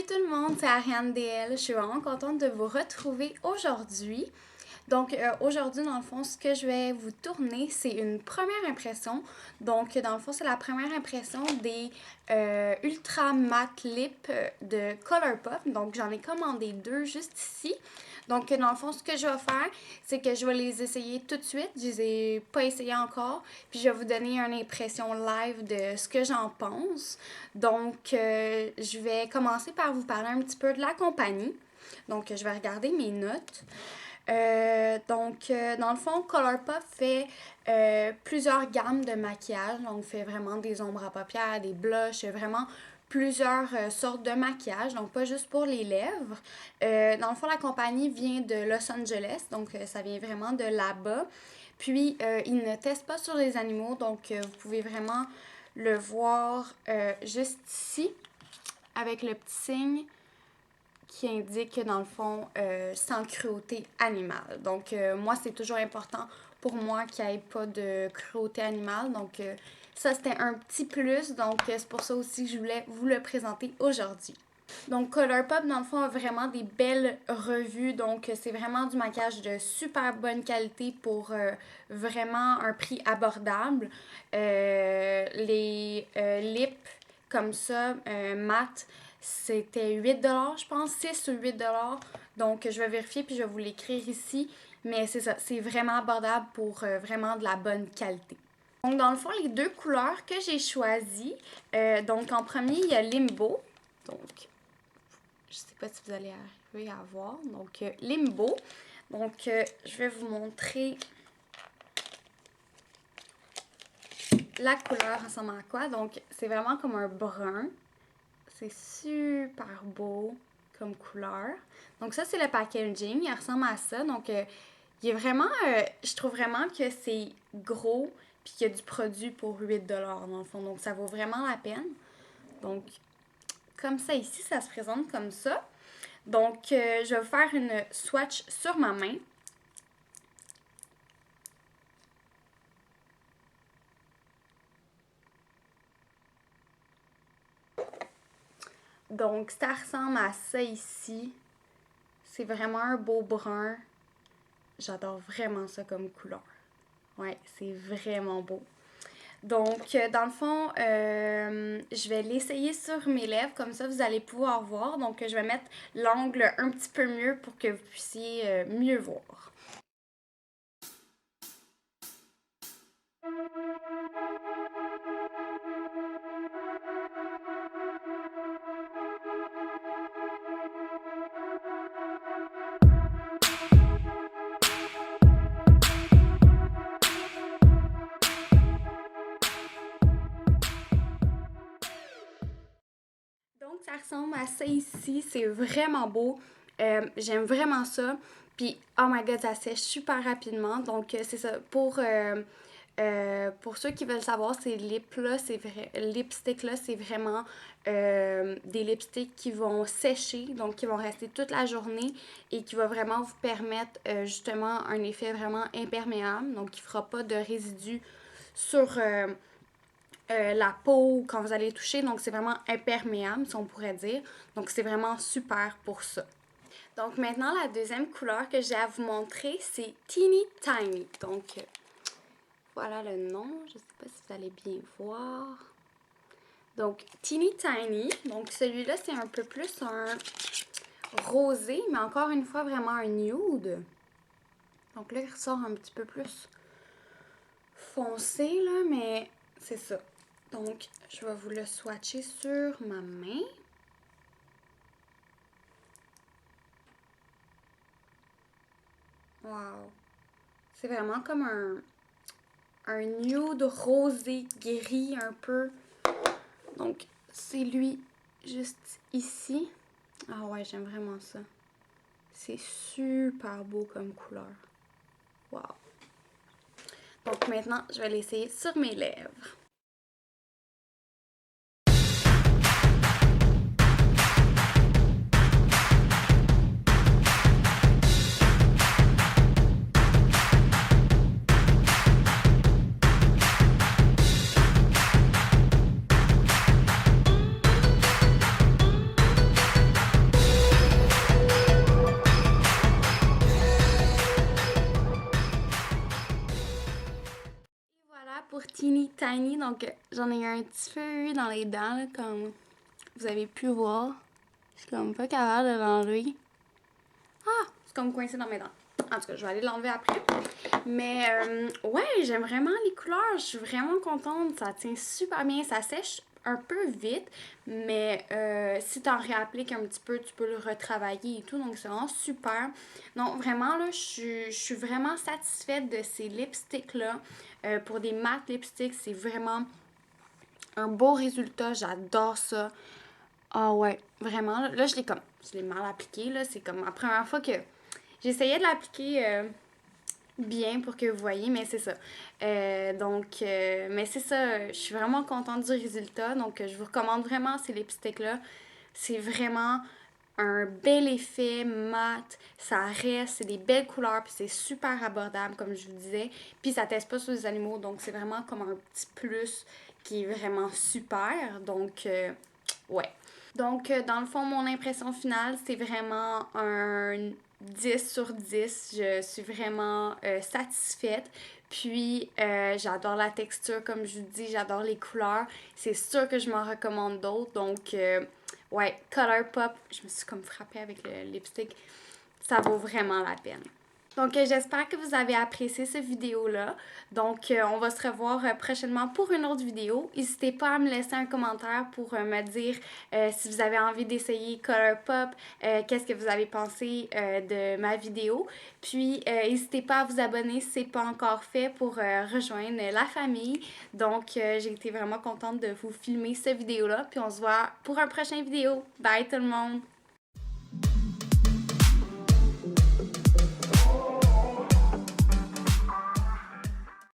Salut tout le monde, c'est Ariane DL. Je suis vraiment contente de vous retrouver aujourd'hui. Donc aujourd'hui, dans le fond, ce que je vais vous tourner, c'est une première impression. Donc dans le fond, c'est la première impression des Ultra Matte Lip de Colourpop. Donc j'en ai commandé deux juste ici. Donc dans le fond, ce que je vais faire, c'est que je vais les essayer tout de suite. Je les ai pas essayés encore. Puis je vais vous donner une impression live de ce que j'en pense. Donc je vais commencer par vous parler un petit peu de la compagnie. Donc je vais regarder mes notes. Dans le fond, Colourpop fait plusieurs gammes de maquillage. Donc, fait vraiment des ombres à paupières, des blushs, vraiment plusieurs sortes de maquillage. Donc, pas juste pour les lèvres. Dans le fond, la compagnie vient de Los Angeles. Donc, ça vient vraiment de là-bas. Puis, ils ne testent pas sur les animaux. Donc, vous pouvez vraiment le voir juste ici avec le petit signe qui indique que dans le fond, sans cruauté animale. Donc, moi, c'est toujours important pour moi qu'il n'y ait pas de cruauté animale. Donc, ça, c'était un petit plus. Donc, c'est pour ça aussi que je voulais vous le présenter aujourd'hui. Donc, Colourpop, dans le fond, a vraiment des belles revues. Donc, c'est vraiment du maquillage de super bonne qualité pour vraiment un prix abordable. Les lips comme ça, mat, c'était 8$, je pense, 6 ou 8$. Donc, je vais vérifier puis je vais vous l'écrire ici. Mais c'est ça, c'est vraiment abordable pour vraiment de la bonne qualité. Donc, dans le fond, les deux couleurs que j'ai choisies, donc en premier, il y a Limbo. Donc, je sais pas si vous allez arriver à voir. Donc, Limbo. Donc, je vais vous montrer la couleur ressemble à quoi. Donc, c'est vraiment comme un brun. C'est super beau comme couleur. Donc, ça, c'est le packaging. Il ressemble à ça. Donc, il est vraiment... je trouve vraiment que c'est gros puis qu'il y a du produit pour 8$ dans le fond. Donc, ça vaut vraiment la peine. Donc, comme ça ici, ça se présente comme ça. Donc, je vais faire une swatch sur ma main. Donc, ça ressemble à ça ici. C'est vraiment un beau brun. J'adore vraiment ça comme couleur. Ouais, c'est vraiment beau. Donc, dans le fond, je vais l'essayer sur mes lèvres. Comme ça, vous allez pouvoir voir. Donc, je vais mettre l'angle un petit peu mieux pour que vous puissiez mieux voir. Donc, ça ressemble à ça ici. C'est vraiment beau. J'aime vraiment ça. Puis, oh my god, ça sèche super rapidement. Donc, c'est ça. Pour ceux qui veulent savoir, ces lips-là, lipsticks-là, c'est vraiment des lipsticks qui vont sécher, donc qui vont rester toute la journée et qui va vraiment vous permettre justement un effet vraiment imperméable, donc qui ne fera pas de résidus sur la peau quand vous allez toucher. Donc, c'est vraiment imperméable, si on pourrait dire. Donc, c'est vraiment super pour ça. Donc, maintenant, la deuxième couleur que j'ai à vous montrer, c'est Teeny Tiny. Donc, voilà le nom. Je ne sais pas si vous allez bien voir. Donc, Teeny Tiny. Donc, celui-là, c'est un peu plus un rosé, mais encore une fois, vraiment un nude. Donc là, il ressort un petit peu plus foncé, là, mais c'est ça. Donc, je vais vous le swatcher sur ma main. Wow! C'est vraiment comme un nude rosé gris un peu. Donc, c'est lui juste ici. Ah ouais, j'aime vraiment ça. C'est super beau comme couleur. Wow! Donc maintenant, je vais l'essayer sur mes lèvres. teeny tiny. Donc, j'en ai un petit peu dans les dents, là, comme vous avez pu voir. Je suis comme pas capable de l'enlever. Ah! C'est comme coincé dans mes dents. En tout cas, je vais aller l'enlever après. Mais ouais, j'aime vraiment les couleurs. Je suis vraiment contente. Ça tient super bien. Ça sèche un peu vite. Mais si tu en réappliques un petit peu, tu peux le retravailler et tout. Donc, c'est vraiment super. Donc, vraiment, là, je suis vraiment satisfaite de ces lipsticks-là. Pour des mat lipsticks, c'est vraiment un beau résultat. J'adore ça. Ah ouais, vraiment. Là, je l'ai mal appliqué. Là, c'est comme la première fois que j'essayais de l'appliquer bien pour que vous voyez, mais c'est ça. Mais c'est ça, je suis vraiment contente du résultat. Donc, je vous recommande vraiment ces lipsticks-là. C'est vraiment un bel effet mat, ça reste, c'est des belles couleurs, puis c'est super abordable, comme je vous disais. Puis ça teste pas sur les animaux, donc c'est vraiment comme un petit plus qui est vraiment super. Donc, ouais. Donc, dans le fond, mon impression finale, c'est vraiment un 10 sur 10. Je suis vraiment satisfaite. Puis, j'adore la texture, comme je vous dis, j'adore les couleurs. C'est sûr que je m'en recommande d'autres. Donc, ouais, Colourpop, je me suis comme frappée avec le lipstick. Ça vaut vraiment la peine. Donc, j'espère que vous avez apprécié cette vidéo-là. Donc, on va se revoir prochainement pour une autre vidéo. N'hésitez pas à me laisser un commentaire pour me dire si vous avez envie d'essayer Colourpop, qu'est-ce que vous avez pensé de ma vidéo. Puis, n'hésitez pas à vous abonner si ce n'est pas encore fait pour rejoindre la famille. Donc, j'ai été vraiment contente de vous filmer cette vidéo-là. Puis, on se voit pour un prochain vidéo. Bye tout le monde!